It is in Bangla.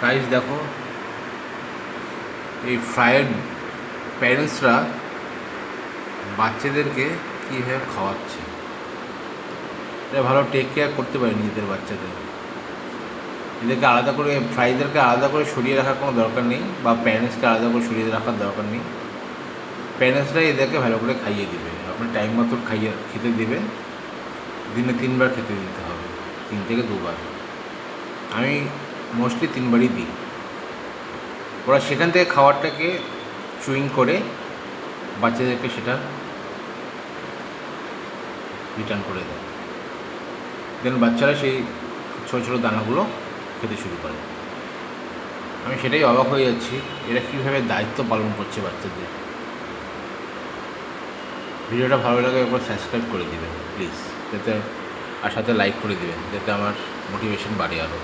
গাইস দেখো, এই ফ্রাইড প্যারেন্টসরা বাচ্চাদেরকে কীভাবে খাওয়াচ্ছে। এটা ভালো টেক কেয়ার করতে পারে নিজেদের বাচ্চাদের। এদেরকে আলাদা করে, ফ্রাইদেরকে আলাদা করে সরিয়ে রাখার কোনো দরকার নেই, বা প্যারেন্টসকে আলাদা করে সরিয়ে রাখার দরকার নেই। প্যারেন্টসরাই এদেরকে ভালো করে খাইয়ে দেবে। আপনার টাইম মতো খেতে দেবে। দিনে 3 বার খেতে দিতে হবে, 3 থেকে 2 বার। আমি মোস্টলি 3 বারই দিই। ওরা সেখান থেকে খাবারটাকে চুইং করে বাচ্চাদেরকে সেটা রিটার্ন করে দেয়। দেন বাচ্চারা সেই ছোটো ছোটো দানাগুলো খেতে শুরু করে। আমি সেটাই অবাক হয়ে যাচ্ছি, এরা কীভাবে দায়িত্ব পালন করছে বাচ্চাদের। ভিডিওটা ভালো লাগে একবার সাবস্ক্রাইব করে দেবেন প্লিজ, যাতে আর সাথে লাইক করে দেবেন, যাতে আমার মোটিভেশন বাড়ে আরও।